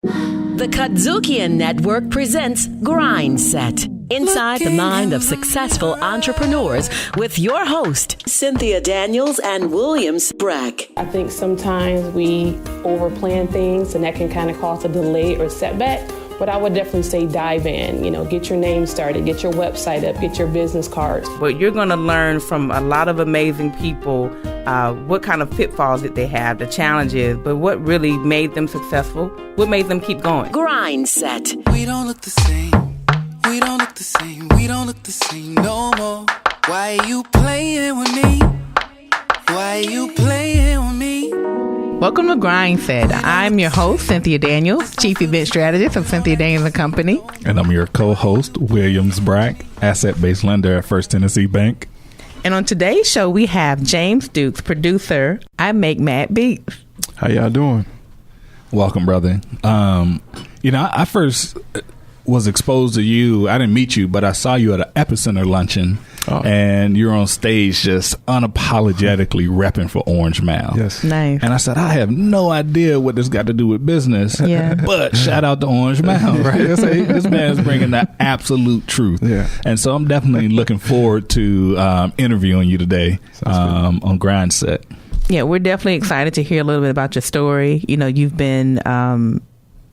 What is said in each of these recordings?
The KUDZUKIAN Network presents Grindset, inside the mind of successful entrepreneurs, with your host, Cynthia Daniels and Williams Brack. I think sometimes we overplan things and that can kind of cause a delay or setback. But I would definitely say dive in, get your name started, get your website up, get your business cards. But you're going to learn from a lot of amazing people what kind of pitfalls that they have, the challenges, but what really made them successful, what made them keep going. Grindset. We don't look the same. We don't look the same. We don't look the same no more. Why are you playing with me? Why are you playing with me? Welcome to Grindset. I'm your host, Cynthia Daniels, Chief Event Strategist of Cynthia Daniels & Company. And I'm your co-host, Williams Brack, Asset-Based Lender at First Tennessee Bank. And on today's show, we have James Dukes, producer, IMAKEMADBEATS. How y'all doing? Welcome, brother. I first was exposed to you. I didn't meet you, but I saw you at an Epicenter luncheon. Oh. And you're on stage just unapologetically repping for Orange Mound. Yes. Nice. And I said, I have no idea what this got to do with business. Yeah. But shout out to Orange Mound, right? This man's bringing the absolute truth. Yeah. And so I'm definitely looking forward to interviewing you today on Grindset. Yeah, we're definitely excited to hear a little bit about your story. You've been...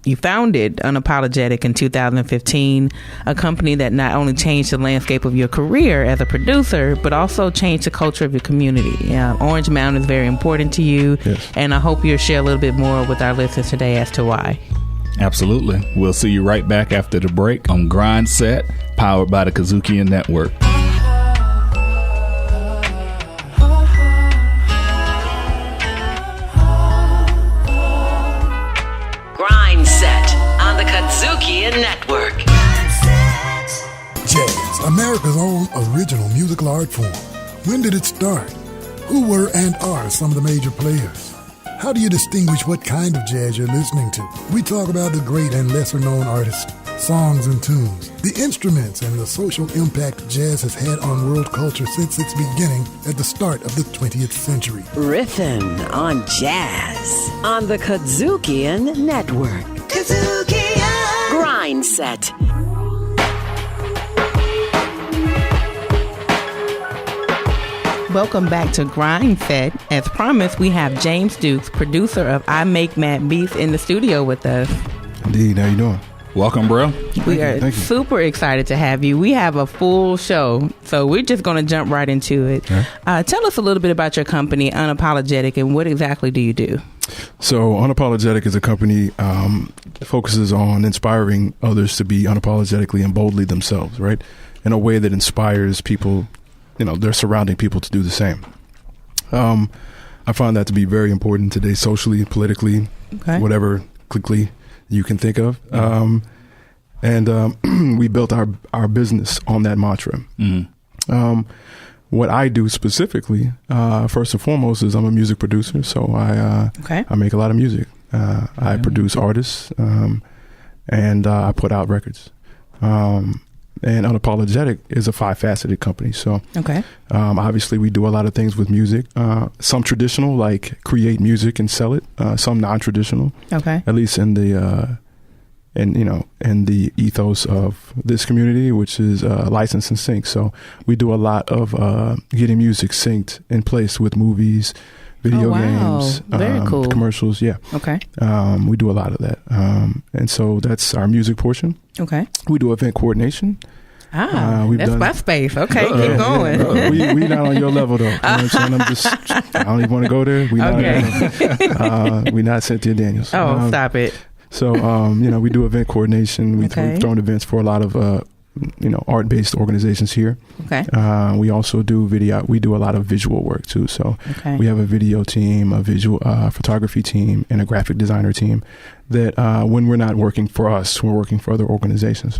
You founded Unapologetic in 2015, a company that not only changed the landscape of your career as a producer, but also changed the culture of your community. Orange Mound is very important to you, yes. And I hope you'll share a little bit more with our listeners today as to why. Absolutely. We'll see you right back after the break on Grindset, powered by the KUDZUKIAN Network. On the KUDZUKIAN Network. Jazz, America's own original musical art form. When did it start? Who were and are some of the major players? How do you distinguish what kind of jazz you're listening to? We talk about the great and lesser-known artists, songs and tunes, the instruments, and the social impact jazz has had on world culture since its beginning at the start of the 20th century. Riffin' on jazz on the KUDZUKIAN Network. KUDZUKIAN Grindset. Welcome back to Grindset. As promised, we have James Dukes, producer of IMAKEMADBEATS, in the studio with us. Indeed. How you doing? Welcome, bro. We are super excited to have you. We have a full show, so we're just going to jump right into it. Okay. Tell us a little bit about your company, Unapologetic, and what exactly do you do? So Unapologetic is a company that focuses on inspiring others to be unapologetically and boldly themselves, right? In a way that inspires people, their surrounding people to do the same. I find that to be very important today, socially, politically, whatever clinically you can think of. And we built our business on that mantra. Mm-hmm. What I do specifically, first and foremost, is I'm a music producer. So I make a lot of music. I produce artists, and I put out records. And Unapologetic is a 5-faceted company. So obviously we do a lot of things with music. Some traditional, like create music and sell it. Some non-traditional. Okay. At least in the in the ethos of this community, which is license and sync. So we do a lot of getting music synced in place with movies, video games, very cool. Commercials. Yeah. Okay. We do a lot of that. And so that's our music portion. Okay. We do event coordination. That's my space. Okay, keep going. We not on your level though. You know what I'm saying? I don't even want to go there. We not Cynthia Daniels. Oh, stop it. So, we do event coordination. We've thrown events for a lot of, art-based organizations here. Okay. We also do video. We do a lot of visual work too. So we have a video team, a visual photography team, and a graphic designer team that when we're not working for us, we're working for other organizations.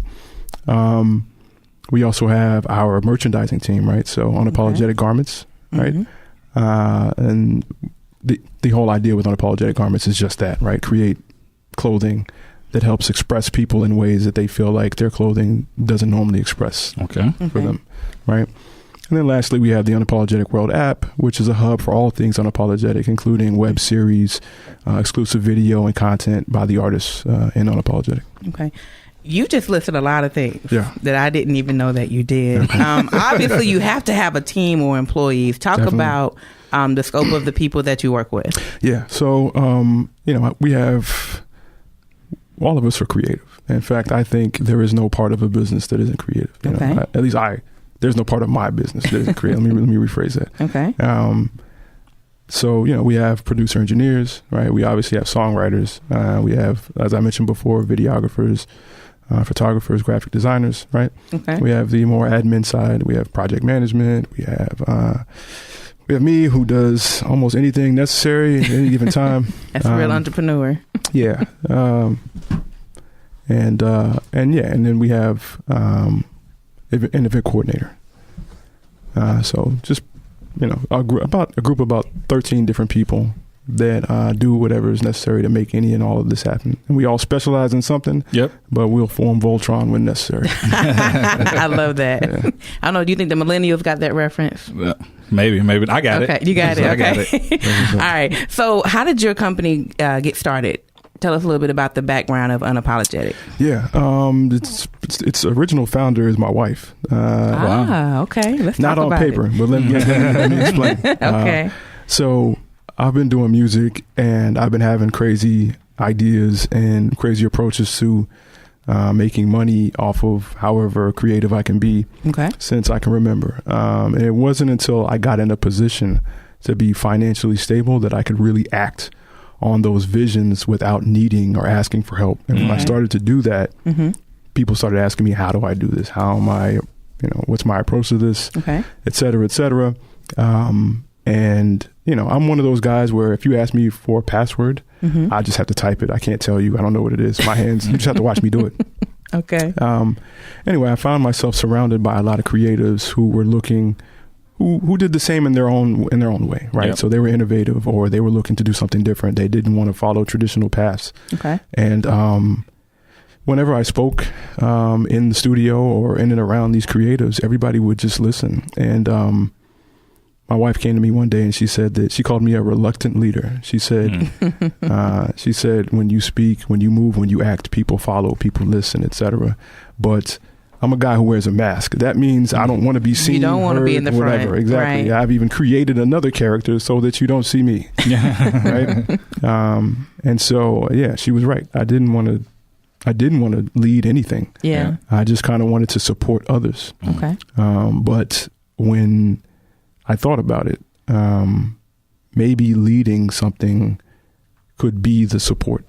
We also have our merchandising team, right? So Unapologetic Garments, right? Mm-hmm. And the whole idea with Unapologetic Garments is just that, right? Create clothing that helps express people in ways that they feel like their clothing doesn't normally express for them, right? And then lastly, we have the Unapologetic World app, which is a hub for all things unapologetic, including web series, exclusive video and content by the artists in Unapologetic. Okay. You just listed a lot of things that I didn't even know that you did. Obviously, you have to have a team or employees. Talk about the scope of the people that you work with. Yeah. So, we have, all of us are creative. In fact, I think there is no part of a business that isn't creative. At least there's no part of my business that isn't creative. let me rephrase that. Okay. So, we have producer engineers, right? We obviously have songwriters. We have, as I mentioned before, videographers, photographers, graphic designers, right? Okay. We have the more admin side. We have project management. We have me, who does almost anything necessary at any given time. That's a real entrepreneur. Yeah. And then we have an event coordinator. So just a group of about 13 different people that do whatever is necessary to make any and all of this happen. And we all specialize in something. Yep. But we'll form Voltron when necessary. I love that. Yeah. I don't know. Do you think the millennials got that reference? Maybe. I got it. Okay, you got it. Okay. I got it. All right. So how did your company get started? Tell us a little bit about the background of Unapologetic. Yeah. Its original founder is my wife. Wow. Okay. Let's not talk on about paper, it. But let me explain. Okay. So I've been doing music, and I've been having crazy ideas and crazy approaches to making money off of however creative I can be since I can remember. And it wasn't until I got in a position to be financially stable that I could really act on those visions without needing or asking for help. And when I started to do that, people started asking me, how do I do this? How am I, what's my approach to this? Et cetera, et cetera. And, I'm one of those guys where if you ask me for a password, I just have to type it. I can't tell you. I don't know what it is. My hands, you just have to watch me do it. Okay. Anyway, I found myself surrounded by a lot of creatives who were looking, who did the same in their own way, right? Yep. So they were innovative, or they were looking to do something different. They didn't want to follow traditional paths. Okay. And whenever I spoke in the studio or in and around these creatives, everybody would just listen. And my wife came to me one day and she said that she called me a reluctant leader. She said, when you speak, when you move, when you act, people follow, people listen, etc. But I'm a guy who wears a mask. That means I don't want to be seen. You don't want to be in the whatever. front. Exactly. Right. I've even created another character so that you don't see me. Right. And so, she was right. I didn't want to lead anything. Yeah. I just kind of wanted to support others. Okay. But when I thought about it, maybe leading something could be the support,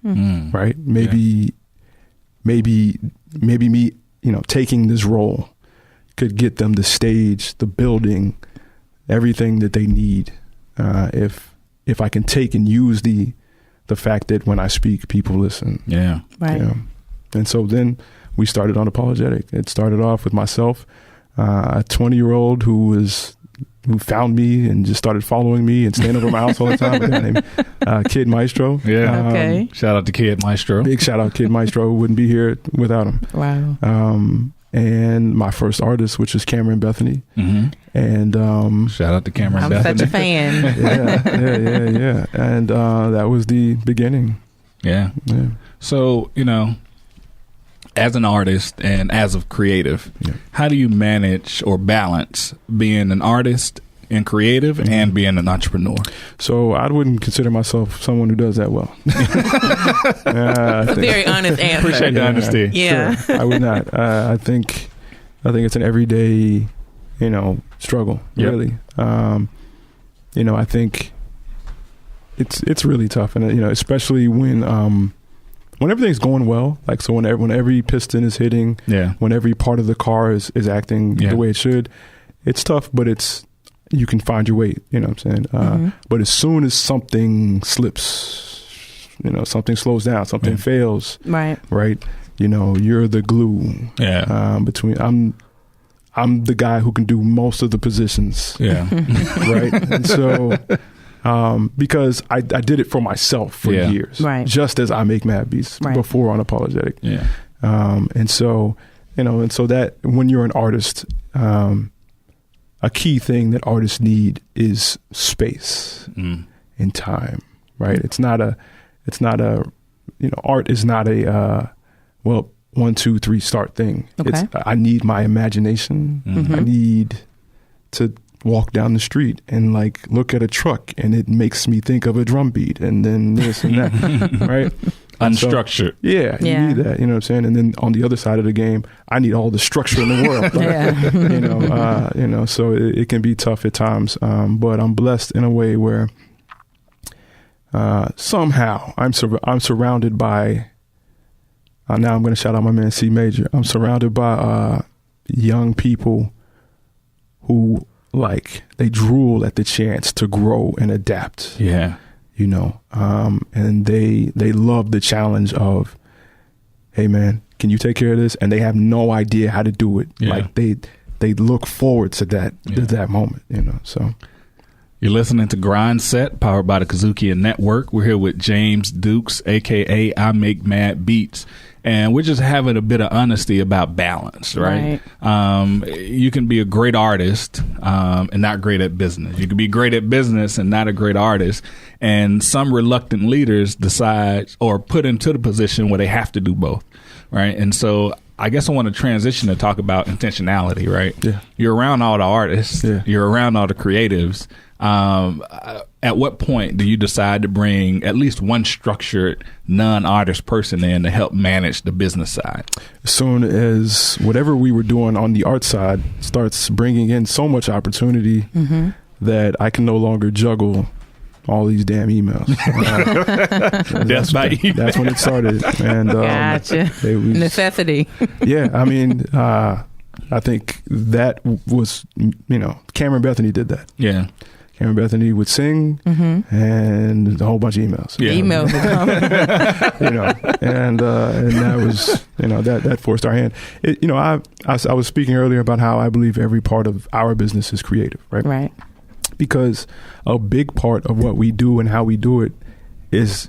right? Maybe me, taking this role could get them the stage, the building, everything that they need. If I can take and use the fact that when I speak, people listen. Yeah. Right. And so then we started Unapologetic. It started off with myself, a 20-year-old who found me and just started following me and staying over my house all the time. A guy named Kid Maestro. Yeah. Okay. Shout out to Kid Maestro. Big shout out Kid Maestro. Wouldn't be here without him. Wow. And my first artist, which is Cameron Bethany. And shout out to Cameron I'm Bethany. such a fan. Yeah. And that was the beginning. Yeah. So, as an artist and as a creative, how do you manage or balance being an artist and creative and being an entrepreneur? So I wouldn't consider myself someone who does that well. Very honest answer. Appreciate the honesty. Yeah. Sure, I would not. I think it's an everyday, struggle. Really. I think it's really tough, and especially when everything's going well, like so when every piston is hitting, when every part of the car is acting the way it should, it's tough, but you can find your way, you know what I'm saying? But as soon as something slips, something slows down, something fails, right? You're the glue. Between I'm the guy who can do most of the positions. Right? And so because I did it for myself for years, just as I Make Mad Beats before Unapologetic. And so that when you're an artist, a key thing that artists need is space and time, right? It's not a, art is not a, 1, 2, 3 start thing. Okay. I need my imagination. I need to walk down the street and like look at a truck and it makes me think of a drum beat and then this and that, right? Unstructured. So, you need that, you know what I'm saying? And then on the other side of the game, I need all the structure in the world. So it can be tough at times. But I'm blessed in a way where somehow I'm surrounded by, now I'm going to shout out my man C Major. I'm surrounded by young people who they drool at the chance to grow and adapt. Yeah. And they love the challenge of, hey man, can you take care of this? And they have no idea how to do it. Yeah. Like they look forward to that moment, so. You're listening to Grindset, powered by the KUDZUKIAN Network. We're here with James Dukes, a.k.a. I Make Mad Beats. And we're just having a bit of honesty about balance, right? You can be a great artist and not great at business. You can be great at business and not a great artist. And some reluctant leaders decide or put into the position where they have to do both, right? And so I guess I want to transition to talk about intentionality, right? Yeah. You're around all the artists. Yeah. You're around all the creatives. At what point do you decide to bring at least one structured non-artist person in to help manage the business side? As soon as whatever we were doing on the art side starts bringing in so much opportunity that I can no longer juggle all these damn emails. That's when it started. And gotcha. Necessity. Yeah, I mean, I think that was, Cameron Bethany did that. Yeah. Cameron Bethany would sing and a whole bunch of emails. Yeah. Emails would come. And that was, that forced our hand. I was speaking earlier about how I believe every part of our business is creative, right? Right. Because a big part of what we do and how we do it is,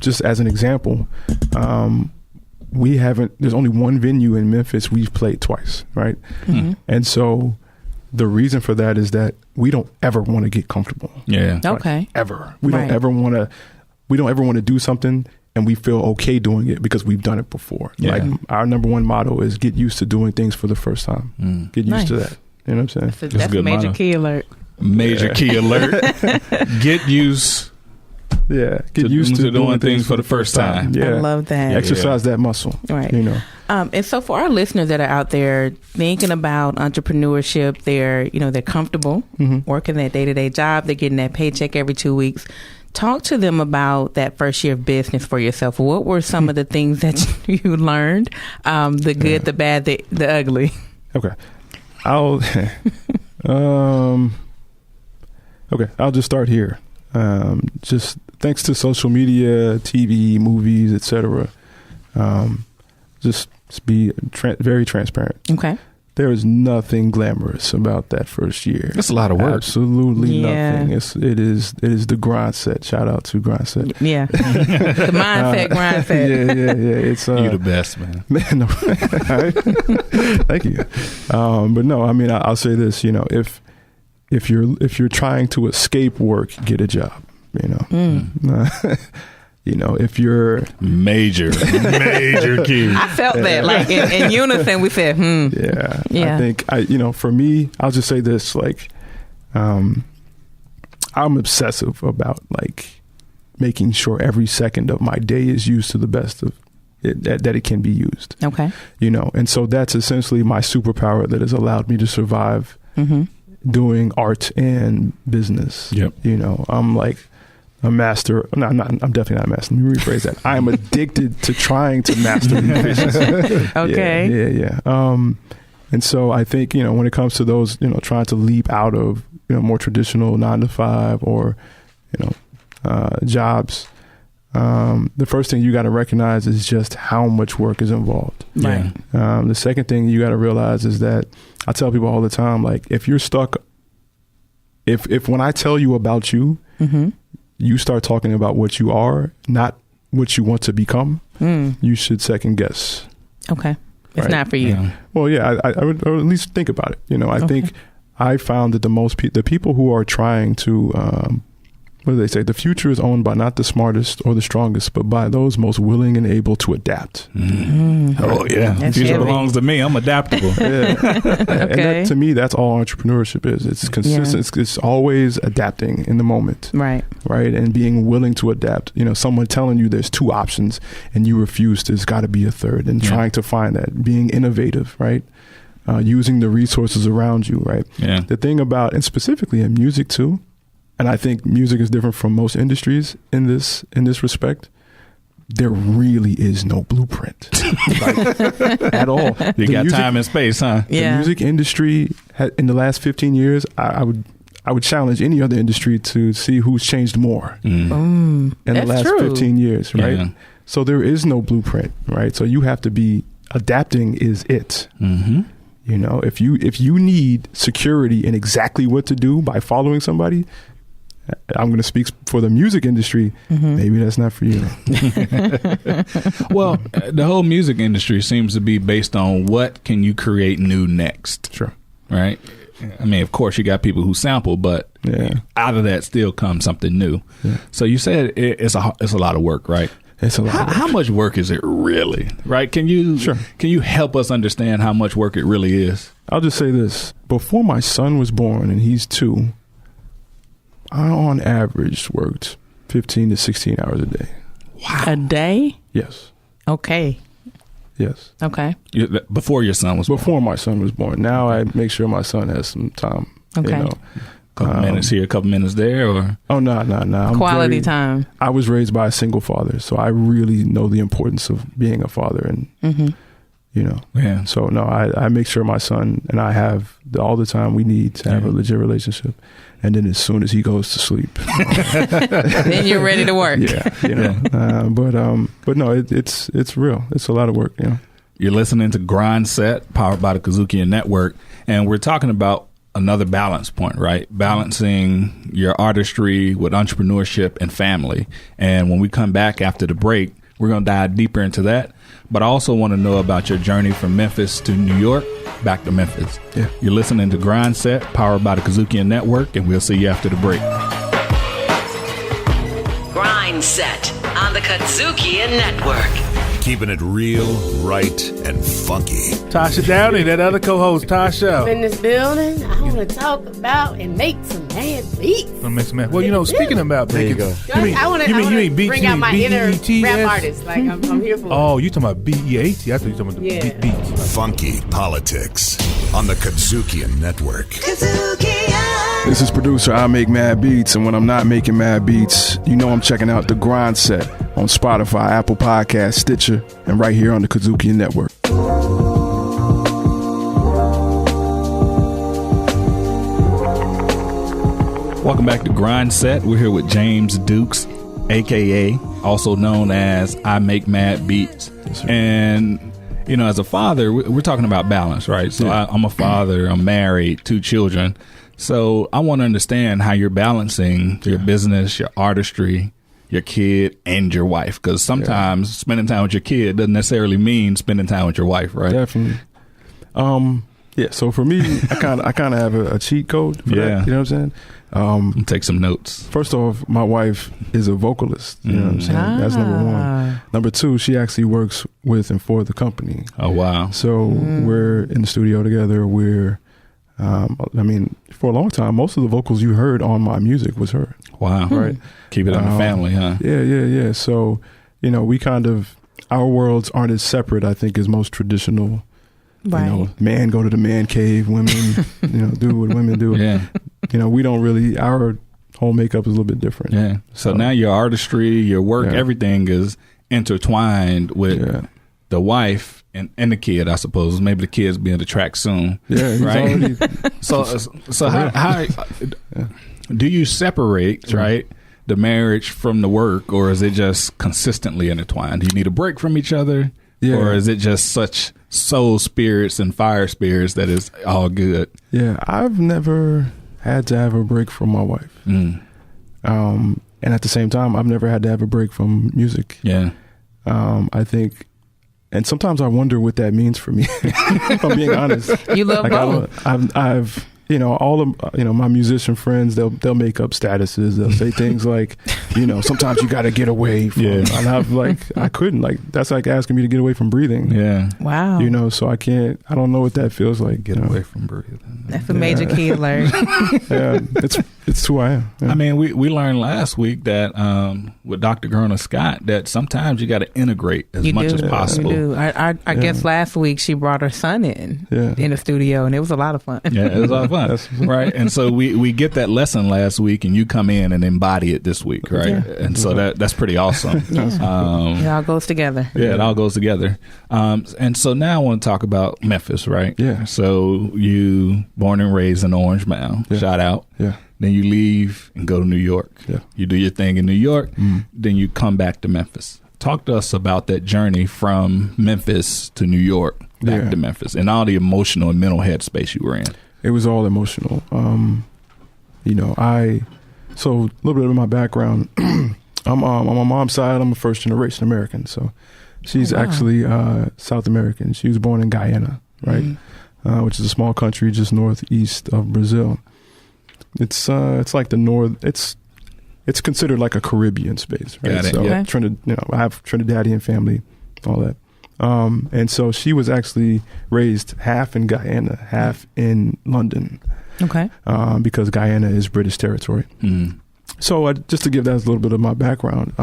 just as an example, there's only one venue in Memphis we've played twice, right? And so the reason for that is that we don't ever want to get comfortable. Yeah. Okay. Ever. We don't ever want to do something and we feel okay doing it because we've done it before. Yeah. Like our number one motto is get used to doing things for the first time. Get used to that. You know what I'm saying? That's a major key alert. Major key alert. Get used. Yeah, get used to doing things for the first time. Yeah, I love that. Exercise that muscle. Right. And so for our listeners that are out there thinking about entrepreneurship, they're comfortable working that day-to-day job. They're getting that paycheck every 2 weeks. Talk to them about that first year of business for yourself. What were some of the things that you learned? The good, the bad, the ugly. Okay. I'll just start here. Just thanks to social media, TV, movies, etc. Just be very transparent. Okay. There is nothing glamorous about that first year. It's a lot of work. Absolutely nothing. It is the Grindset. Shout out to Grindset. Yeah. The mindset Grindset. Yeah. It's you the best, man. Man, no. Thank you. But no, I mean, I'll say this. If you're trying to escape work, get a job. If you're major key. I felt that like in unison we said, Yeah. I think for me, I'll just say this, I'm obsessive about making sure every second of my day is used to the best of it, that it can be used. Okay. And so that's essentially my superpower that has allowed me to survive doing art and business. Yep. I'm a master. No, I'm definitely not a master. Let me rephrase that. I am addicted to trying to master efficiency. Okay. Yeah. And so I think, when it comes to those, trying to leap out of, more traditional 9-to-5 or, jobs, the first thing you got to recognize is just how much work is involved. Right. The second thing you got to realize is that I tell people all the time, if you're stuck, if when I tell you about you, you start talking about what you are, not what you want to become, you should second guess. Okay. It's not for you. Well, yeah, I would at least think about it. I think I found that the people who are trying to, what do they say? The future is owned by not the smartest or the strongest, but by those most willing and able to adapt. Oh yeah, the future belongs to me. I'm adaptable. Yeah. And that, to me, that's all entrepreneurship is. It's consistent. It's always adapting in the moment. Right. And being willing to adapt. Someone telling you there's 2 options and you refuse, there's got to be a third, and trying to find that. Being innovative, right? Using the resources around you, right? Yeah. The thing about, and specifically in music too, and I think music is different from most industries in this respect, there really is no blueprint at all. You got time and space, huh? The music industry in the last 15 years, I would challenge any other industry to see who's changed more in the last 15 years, right? Yeah. So there is no blueprint, right? So you have to be adapting is it. Mm-hmm. If you need security in exactly what to do by following somebody, I'm going to speak for the music industry. Maybe that's not for you. Well, the whole music industry seems to be based on what can you create new next. Sure. Right? I mean, of course, you got people who sample, but out of that still comes something new. Yeah. So you said it's a lot of work, right? It's a lot. How much work is it really? Right? Can you help us understand how much work it really is? I'll just say this. Before my son was born, and he's 2, I, on average, worked 15 to 16 hours a day. Wow. A day? Yes. Okay. Yes. Okay. Before your son was born? Before my son was born. Now I make sure my son has some time. Okay. Couple minutes here, a couple minutes there, or? Oh, no. Quality time. I was raised by a single father, so I really know the importance of being a father, and Yeah. So no, I make sure my son and I have all the time we need to have a legit relationship, and then as soon as he goes to sleep, then you're ready to work. But no, it's real. It's a lot of work. You're listening to Grindset, powered by the KUDZUKIAN Network, and we're talking about another balance point, right? Balancing your artistry with entrepreneurship and family. And when we come back after the break, we're going to dive deeper into that. But I also want to know about your journey from Memphis to New York, back to Memphis. Yeah. You're listening to Grindset, powered by the KUDZUKIAN Network, and we'll see you after the break. Grindset on the KUDZUKIAN Network. Keeping it real, right, and funky. Tasha Downey, that other co-host, Tasha. In this building, I want to talk about and make some mad beats. Well, speaking about making, I want to bring out my inner rap artist. Like I'm here for. Oh, you talking about B-E-A-T? I thought you were talking about beats. Funky politics on the KUDZUKIAN Network. This is producer I Make Mad Beats, and when I'm not making mad beats, I'm checking out the Grindset on Spotify, Apple Podcasts, Stitcher, and right here on the KUDZUKIAN Network. Welcome back to Grindset. We're here with James Dukes, a.k.a. also known as I Make Mad Beats. Yes, and as a father, we're talking about balance, right? So I'm a father, I'm married, 2 children. So I want to understand how you're balancing your business, your artistry, your kid, and your wife. Because sometimes spending time with your kid doesn't necessarily mean spending time with your wife, right? Definitely. So for me, I kind of have a cheat code for that. You know what I'm saying? Take some notes. First off, my wife is a vocalist. You know what I'm saying? That's number 1. Number 2, she actually works with and for the company. Oh, wow. So we're in the studio together. We're for a long time, most of the vocals you heard on my music was her. Wow. Right. Keep it in the family, huh? Yeah. So, we our worlds aren't as separate, I think, as most traditional. Right. Man go to the man cave, women, do what women do. Yeah. We don't really, our whole makeup is a little bit different. Yeah. So now your artistry, your work, everything is intertwined with the wife and the kid, I suppose. Maybe the kid's being the track soon. Yeah. Right. So how do you separate, right, the marriage from the work, or is it just consistently intertwined? Do you need a break from each other? Yeah. Or is it just such soul spirits and fire spirits that it's all good? Yeah, I've never had to have a break from my wife. And at the same time, I've never had to have a break from music. Yeah. I think, and sometimes I wonder what that means for me, if I'm being honest. You love both. I've all of my musician friends, they'll make up statuses. They'll say things like, sometimes you got to get away from. Yeah. And I'm like, I couldn't. Like, that's like asking me to get away from breathing. Yeah. Wow. So I can't. I don't know what that feels like. Get away from breathing. That's a major key alert. Yeah, it's who I am. Yeah. I mean, we learned last week that with Dr. Gerna Scott that sometimes you got to integrate as much as possible. You do. I guess last week she brought her son in the studio, and it was a lot of fun. Yeah, it was a lot of fun. Right. And so we get that lesson last week, and you come in and embody it this week, right? Yeah. And so that's pretty awesome. Yeah. It all goes together. Yeah, it all goes together. And so now I want to talk about Memphis, right? Yeah. So you born and raised in Orange Mound. Yeah. Shout out. Yeah. Then you leave and go to New York. Yeah. You do your thing in New York. Then you come back to Memphis. Talk to us about that journey from Memphis to New York, back to Memphis, and all the emotional and mental headspace you were in. It was all emotional. So a little bit of my background. I'm on my mom's side, I'm a first generation American. So she's actually South American. She was born in Guyana, right? Which is a small country just northeast of Brazil. It's like the north. It's considered like a Caribbean space, right? Got it. So Yeah. I have Trinidadian family, all that. And so she was actually raised half in Guyana, half in London. Okay. Because Guyana is British territory. So just to give that a little bit of my background,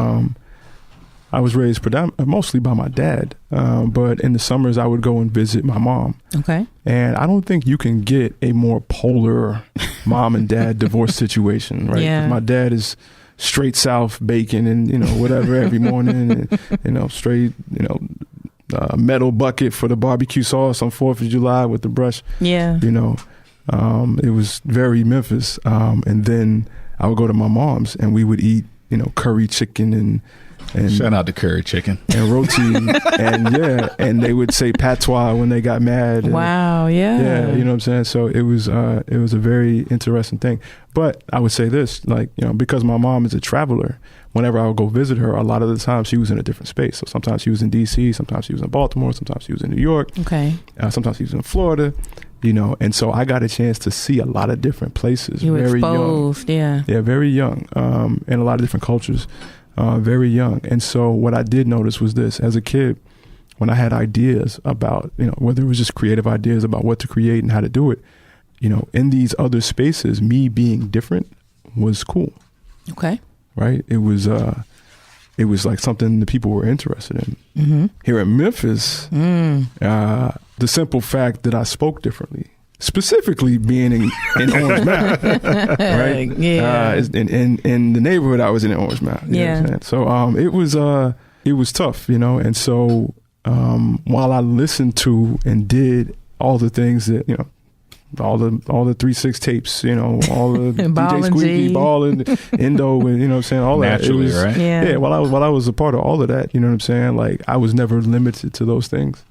I was raised mostly by my dad, but in the summers I would go and visit my mom. Okay. And I don't think you can get a more polar mom and dad divorce situation, right? Yeah. My dad is straight South bacon and, whatever every morning, and, straight, metal bucket for the barbecue sauce on 4th of July with the brush. Yeah. It was very Memphis. And then I would go to my mom's and we would eat, curry chicken and shout out to curry chicken and roti and they would say patois when they got mad. Wow. Yeah. You know what I'm saying? So it was a very interesting thing. But I would say this, because my mom is a traveler, whenever I would go visit her, a lot of the time she was in a different space. So sometimes she was in DC, sometimes she was in Baltimore, sometimes she was in New York. Okay. Sometimes she was in Florida, and so I got a chance to see a lot of different places. You were very exposed, young. Yeah, very young, and a lot of different cultures. Very young. And so what I did notice was this: as a kid, when I had ideas about, whether it was just creative ideas about what to create and how to do it, in these other spaces, me being different was cool. Okay. Right? It was like something that people were interested in. Mm-hmm. Here in Memphis, the simple fact that I spoke differently, specifically being in Orange Mound, right? Yeah. In the neighborhood I was in Orange Mound. You know what I'm saying? So it was tough, and so while I listened to and did all the things that all the 3-6 tapes, all the DJ Squeaky, Ball and Indo, and what I'm saying, all naturally, that. Right? Yeah. While I was a part of all of that, you know what I'm saying? Like I was never limited to those things.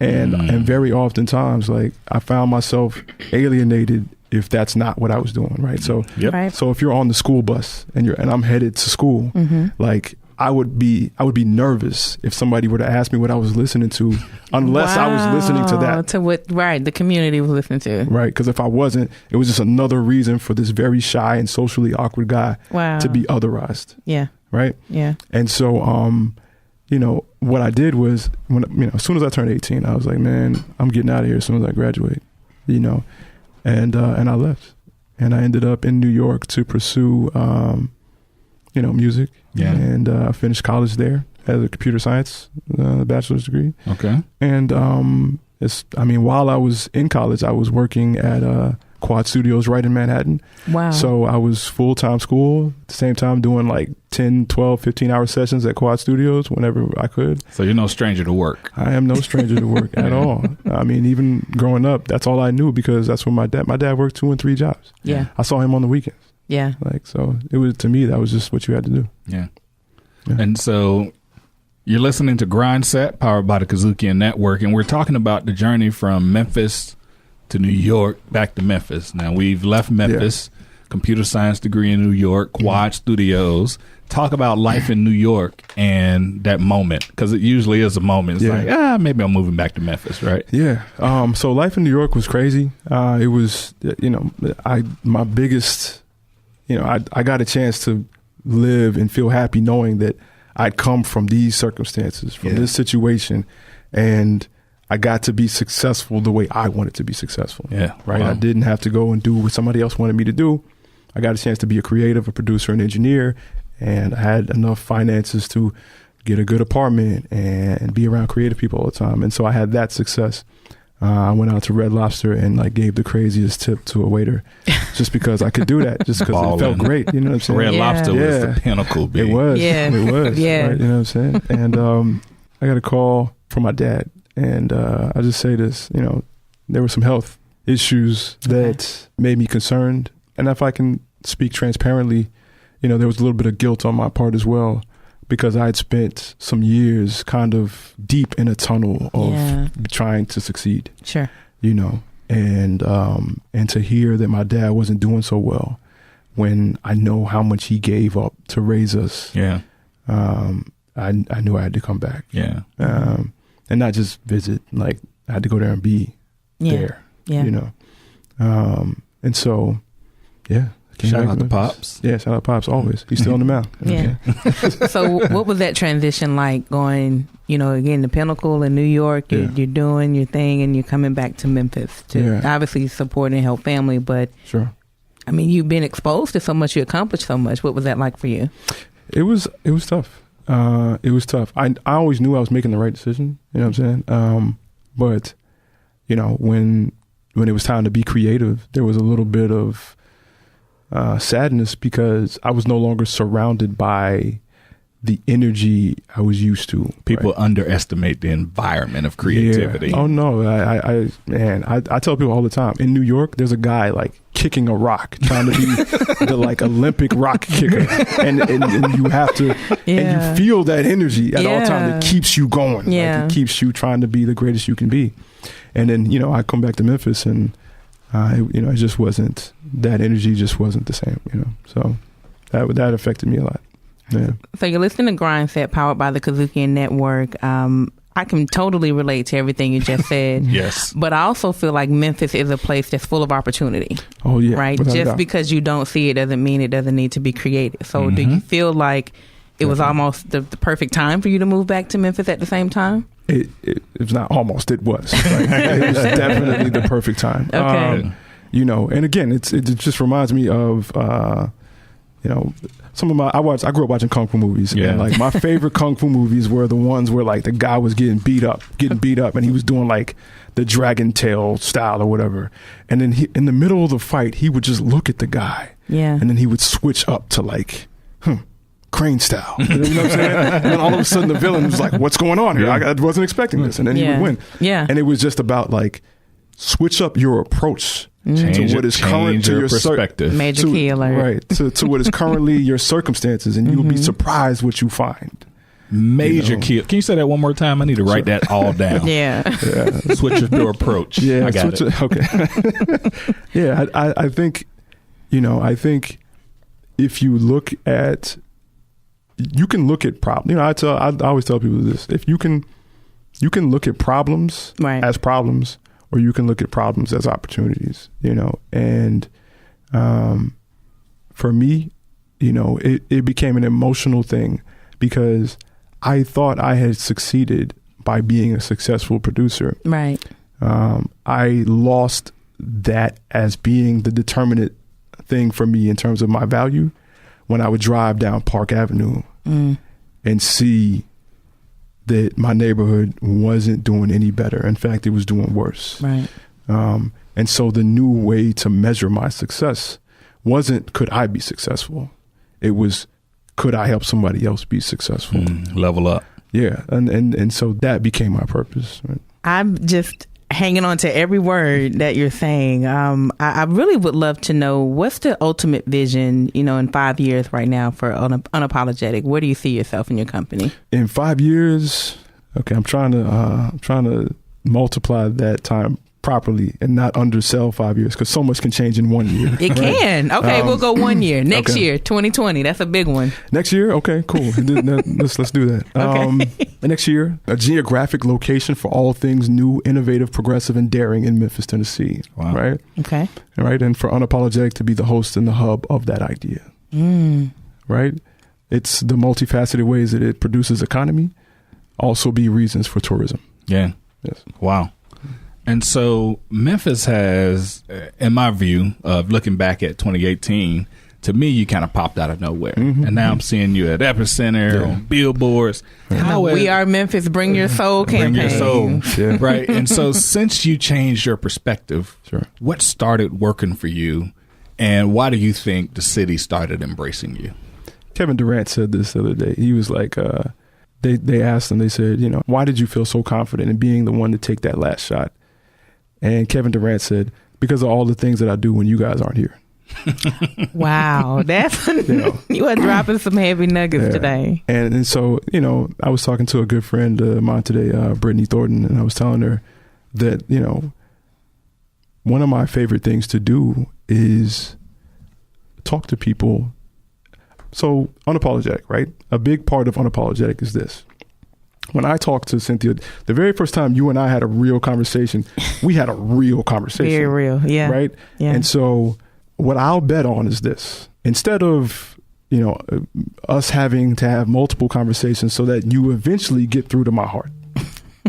And very oftentimes, like I found myself alienated if that's not what I was doing, right? So, so if you're on the school bus and I'm headed to school, like I would be nervous if somebody were to ask me what I was listening to, unless I was listening to that. To what, the community was listening to. Right, because if I wasn't, it was just another reason for this very shy and socially awkward guy to be otherized. Yeah. Right? Yeah. And so, what I did was, as soon as I turned 18, I was like, man, I'm getting out of here as soon as I graduate, and I left. And I ended up in New York to pursue, music. Yeah. And I finished college there as a computer science bachelor's degree. Okay. And while I was in college, I was working at Quad Studios right in Manhattan. Wow. So I was full-time school, at the same time doing like 10, 12, 15-hour sessions at Quad Studios whenever I could. So you're no stranger to work. I am no stranger to work at all. I mean, even growing up, that's all I knew because that's when my dad worked 2 and 3 jobs. Yeah. I saw him on the weekends. Yeah. So it was, to me, that was just what you had to do. Yeah. And so you're listening to Grindset, powered by the KUDZUKIAN Network, and we're talking about the journey from Memphis to New York, back to Memphis. Now, we've left Memphis. computer science degree in New York, Quad Studios. Talk about life in New York and that moment, because it usually is a moment. It's like, maybe I'm moving back to Memphis, right? Yeah. So life in New York was crazy. It was, my biggest, I got a chance to live and feel happy knowing that I'd come from these circumstances, from this situation, and I got to be successful the way I wanted to be successful. Yeah. Right. Wow. I didn't have to go and do what somebody else wanted me to do. I got a chance to be a creative, a producer, an engineer, and I had enough finances to get a good apartment and be around creative people all the time. And so I had that success. I went out to Red Lobster and gave the craziest tip to a waiter just because I could do that, just because it felt great. You know what I'm saying? Red Lobster was the pinnacle, baby. It was. Yeah. It was. Yeah. Right, you know what I'm saying? And I got a call from my dad. And I just say this, there were some health issues that made me concerned. And if I can speak transparently, there was a little bit of guilt on my part as well, because I had spent some years kind of deep in a tunnel of trying to succeed. Sure. And to hear that my dad wasn't doing so well when I know how much he gave up to raise us. Yeah. I knew I had to come back. Yeah. And not just visit, I had to go there and be there. Yeah. And so, yeah. Shout out to Pops. Yeah, shout out Pops always. He's still on the mound. Yeah. So what was that transition like going, again, the Pinnacle in New York, you're doing your thing and you're coming back to Memphis to obviously support and help family, but sure. I mean, you've been exposed to so much, you accomplished so much. What was that like for you? It was tough. It was tough. I always knew I was making the right decision, you know what I'm saying? But, when it was time to be creative, there was a little bit of sadness because I was no longer surrounded by the energy I was used to. People underestimate the environment of creativity. Yeah. Oh no, I tell people all the time. In New York, there's a guy kicking a rock, trying to be the Olympic rock kicker, and you have to, and you feel that energy at all times. It keeps you going. Yeah. It keeps you trying to be the greatest you can be. And then I come back to Memphis and. It just wasn't, that energy just wasn't the same, so that affected me a lot. Yeah. So you're listening to Grindset, powered by the KUDZUKIAN Network. I can totally relate to everything you just said. Yes. But I also feel like Memphis is a place that's full of opportunity. Oh, yeah. Right? Just because you don't see it doesn't mean it doesn't need to be created. So do you feel like it was almost the perfect time for you to move back to Memphis at the same time? It was not almost, it was. It was definitely the perfect time. Okay. And again, it just reminds me of, some of I grew up watching Kung Fu movies. Yeah. And my favorite Kung Fu movies were the ones where the guy was getting beat up and he was doing the dragon tail style or whatever. And then in the middle of the fight, he would just look at the guy. Yeah. And then he would switch up to crane style. You know what I'm saying? And then all of a sudden the villain was like, what's going on here? I wasn't expecting this. And then he would win. Yeah. And it was just about switch up your approach to what is current to your perspective. Major key alert. Right. To what is currently your circumstances, and you'll be surprised what you find. Major key. Can you say that one more time? I need to write that all down. Yeah. Switch up your approach. Yeah. I got it. Okay. Yeah. I think, I think if you look at, you can look at problems. I always tell people this: if you can look at problems as problems, or you can look at problems as opportunities. And for me, it became an emotional thing because I thought I had succeeded by being a successful producer. Right. I lost that as being the determinant thing for me in terms of my value when I would drive down Park Avenue and see that my neighborhood wasn't doing any better. In fact, it was doing worse. Right. And so the new way to measure my success wasn't, could I be successful? It was, could I help somebody else be successful? Level up. Yeah. And so that became my purpose. Right? I'm just hanging on to every word that you're saying. I really would love to know, what's the ultimate vision, in 5 years right now for Unapologetic? Where do you see yourself in your company? In 5 years, okay, I'm trying to multiply that time properly and not undersell 5 years, because so much can change in 1 year. It can. Okay, we'll go 1 year. Next okay. year, 2020. That's a big one. Next year? Okay, cool. Let's do that. Okay. Next year, a geographic location for all things new, innovative, progressive, and daring in Memphis, Tennessee. Wow. Right? Okay. Right? And for Unapologetic to be the host and the hub of that idea. Right? It's the multifaceted ways that it produces economy, also be reasons for tourism. Yeah. Yes. Wow. And so Memphis has, in my view of looking back at 2018, to me, you kind of popped out of nowhere. And now I'm seeing you at Epicenter, on billboards. We Are Memphis, Bring Your Soul campaign. Bring Your Soul. Right. And so since you changed your perspective, what started working for you, and why do you think the city started embracing you? Kevin Durant said this the other day. He was like, they asked him, they said, why did you feel so confident in being the one to take that last shot? And Kevin Durant said, because of all the things that I do when you guys aren't here. Wow. That's you are dropping some heavy nuggets today. And so, I was talking to a good friend of mine today, Brittany Thornton, and I was telling her that, one of my favorite things to do is talk to people. So Unapologetic, right? A big part of Unapologetic is this. When I talked to Cynthia, the very first time you and I had a real conversation, we had a real conversation. Very real, yeah. Right? Yeah. And so what I'll bet on is this. Instead of, us having to have multiple conversations so that you eventually get through to my heart,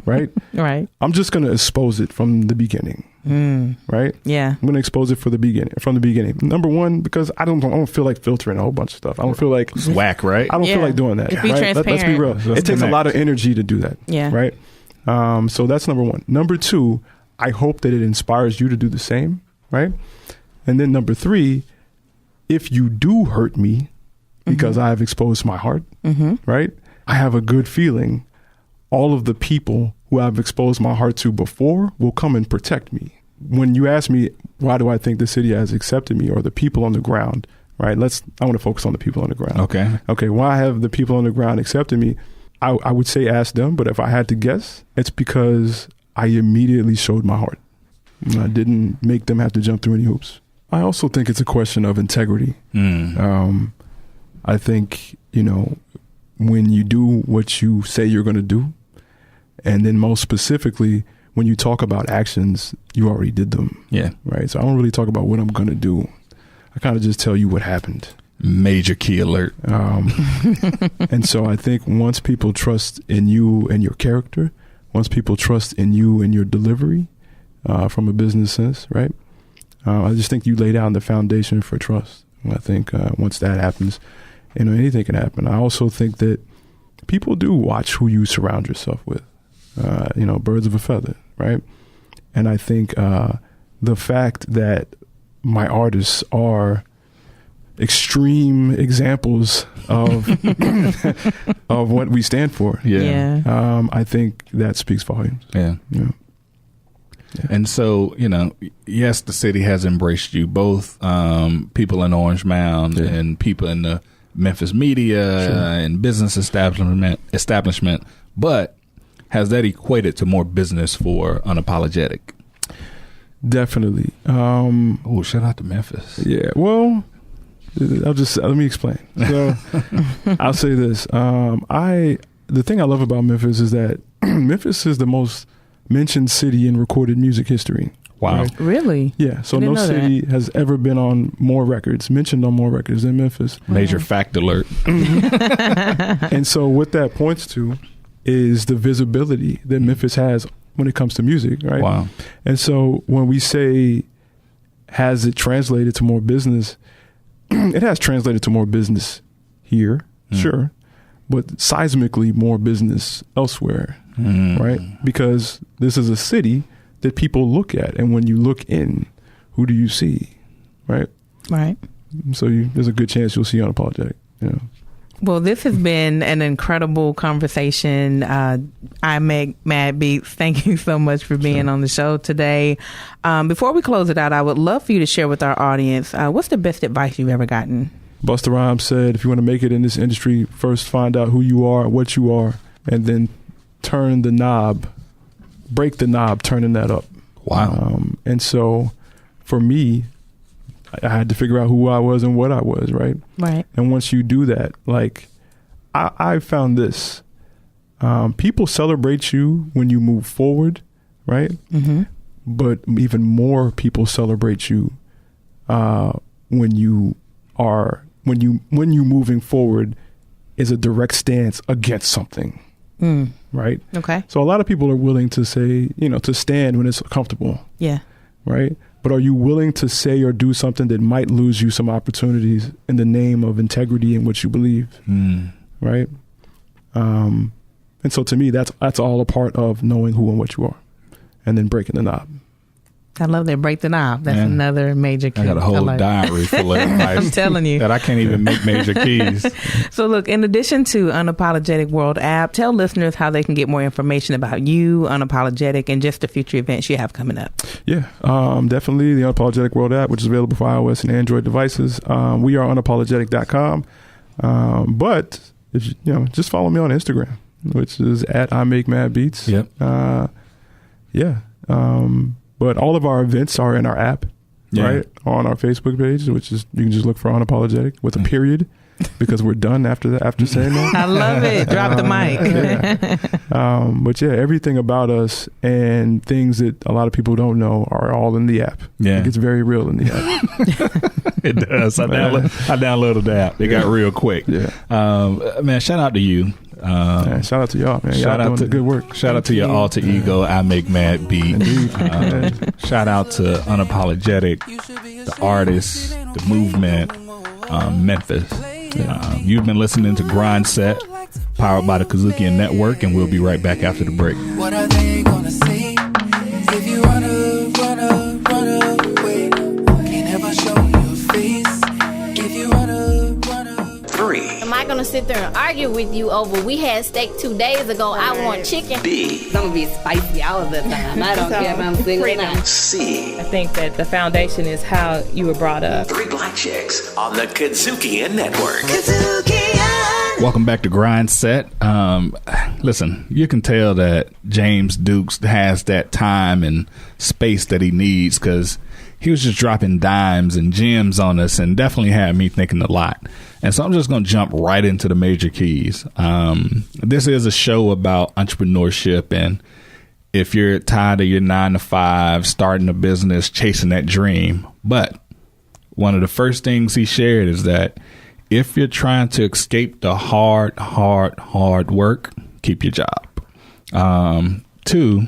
right? Right. I'm just going to expose it from the beginning. Right? Yeah. I'm going to expose it from the beginning. Number one, because I don't feel like filtering a whole bunch of stuff. I don't feel like it's whack, right? I don't feel like doing that. Be right? transparent. Let's be real. It takes a lot of energy to do that. Yeah. Right. So that's number one. Number two, I hope that it inspires you to do the same. Right. And then number three, if you do hurt me because I have exposed my heart, right, I have a good feeling all of the people who I've exposed my heart to before will come and protect me. When you ask me, why do I think the city has accepted me, or the people on the ground, right? I want to focus on the people on the ground. Okay. Why have the people on the ground accepted me? I would say ask them, but if I had to guess, it's because I immediately showed my heart. I didn't make them have to jump through any hoops. I also think it's a question of integrity. I think, when you do what you say you're going to do, and then most specifically, when you talk about actions, you already did them. Yeah. Right. So I don't really talk about what I'm going to do. I kind of just tell you what happened. Major key alert. And so I think once people trust in you and your character, once people trust in you and your delivery, from a business sense, right? I just think you lay down the foundation for trust. And I think once that happens, anything can happen. I also think that people do watch who you surround yourself with. Birds of a feather, right? And I think the fact that my artists are extreme examples of of what we stand for. I think that speaks volumes. Yeah. And so, yes, the city has embraced you, both people in Orange Mound and people in the Memphis media and business establishment, but has that equated to more business for Unapologetic? Definitely. Shout out to Memphis. Yeah. Well, let me explain. So I'll say this. The thing I love about Memphis is that Memphis is the most mentioned city in recorded music history. Wow. Right? Really? Yeah. So no city has ever been on more records, mentioned on more records than Memphis. Major fact alert. And so what that points to is the visibility that Memphis has when it comes to music, right? Wow. And so when we say, has it translated to more business? It has translated to more business here, sure, but seismically more business elsewhere, right? Because this is a city that people look at, and when you look in, who do you see, right? Right. So there's a good chance you'll see Unapologetic. Well, this has been an incredible conversation. IMAKEMADBEATS, thank you so much for being on the show today. Before we close it out, I would love for you to share with our audience, what's the best advice you've ever gotten? Busta Rhymes said, if you want to make it in this industry, first find out who you are, what you are, and then turn the knob, break the knob, turning that up. Wow. And so for me, I had to figure out who I was and what I was, right? Right. And once you do that, like I found this, people celebrate you when you move forward, right? Mm-hmm. But even more people celebrate you when you moving forward is a direct stance against something. Right? Okay. So a lot of people are willing to say, to stand when it's comfortable. Yeah. Right? But are you willing to say or do something that might lose you some opportunities in the name of integrity in what you believe? Right? And so to me, that's all a part of knowing who and what you are, and then breaking the knob. I love that. Break the knob. That's another major key. I got a whole diary full of advice. I'm telling you. That I can't even make major keys. So look, in addition to Unapologetic World app, tell listeners how they can get more information about you, Unapologetic, and just the future events you have coming up. Yeah, definitely the Unapologetic World app, which is available for iOS and Android devices. We are unapologetic.com. But if just follow me on Instagram, which is at IMAKEMADBEATS. Yep. But all of our events are in our app, right? On our Facebook page, which is, you can just look for Unapologetic with a period, because we're done after saying that. I love it. Drop the mic. But everything about us and things that a lot of people don't know are all in the app. Yeah. It gets very real in the app. It does. I downloaded the app. It got real quick. Yeah. Man, shout out to you. Shout out to y'all, man. Y'all doing the good work. Shout out to your alter ego, I Make Mad Beat. Shout out to Unapologetic, the artist, the movement, Memphis. You've been listening to Grindset, powered by the KUDZUKIAN Network, and we'll be right back after the break. What are they gonna say if you run away? Can't ever show your face if you run away. 3. Am I gonna sit there and argue with you over we had steak 2 days ago? I want chicken. B. It's gonna be spicy all of the time. I don't care if I'm single or not. C. I think that the foundation is how you were brought up. 3 Black Chicks on the KUDZUKIAN Network. Welcome back to Grindset. Listen, you can tell that James Dukes has that time and space that he needs, because he was just dropping dimes and gems on us and definitely had me thinking a lot. And so I'm just going to jump right into the major keys. This is a show about entrepreneurship, and if you're tired of your 9 to 5, starting a business, chasing that dream. But one of the first things he shared is that if you're trying to escape the hard work, keep your job. 2,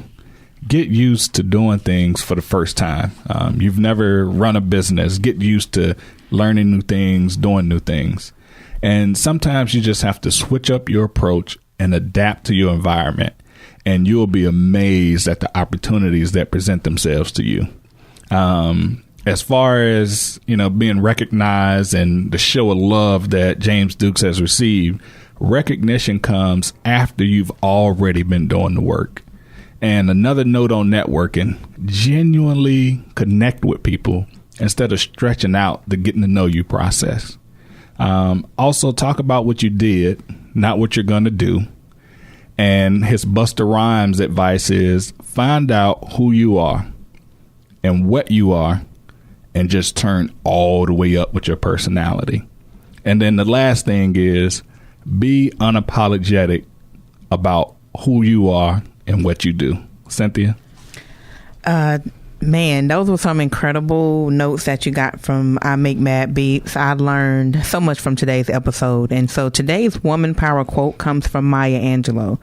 get used to doing things for the first time. You've never run a business. Get used to learning new things, doing new things. And sometimes you just have to switch up your approach and adapt to your environment, and you'll be amazed at the opportunities that present themselves to you. As far as, being recognized and the show of love that James Dukes has received, recognition comes after you've already been doing the work. And another note on networking, genuinely connect with people instead of stretching out the getting to know you process. Also talk about what you did, not what you're going to do. And his Busta Rhymes advice is find out who you are and what you are, and just turn all the way up with your personality. And then the last thing is be unapologetic about who you are and what you do. Cynthia? Man, those were some incredible notes that you got from I Make Mad Beats. I learned so much from today's episode. And so today's woman power quote comes from Maya Angelou.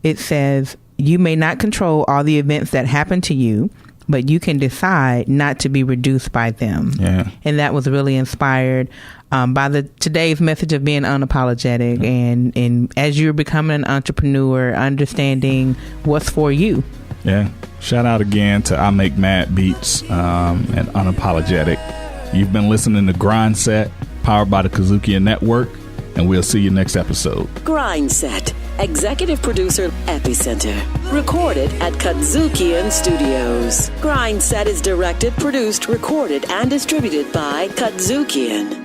It says, "You may not control all the events that happen to you, but you can decide not to be reduced by them." Yeah. And that was really inspired by today's message of being unapologetic, and as you're becoming an entrepreneur, understanding what's for you. Yeah. Shout out again to I Make Mad Beats and Unapologetic. You've been listening to Grindset, powered by the KUDZUKIAN Network, and we'll see you next episode. Grindset. Executive producer Epicenter. Recorded at KUDZUKIAN Studios. Grindset is directed, produced, recorded, and distributed by KUDZUKIAN.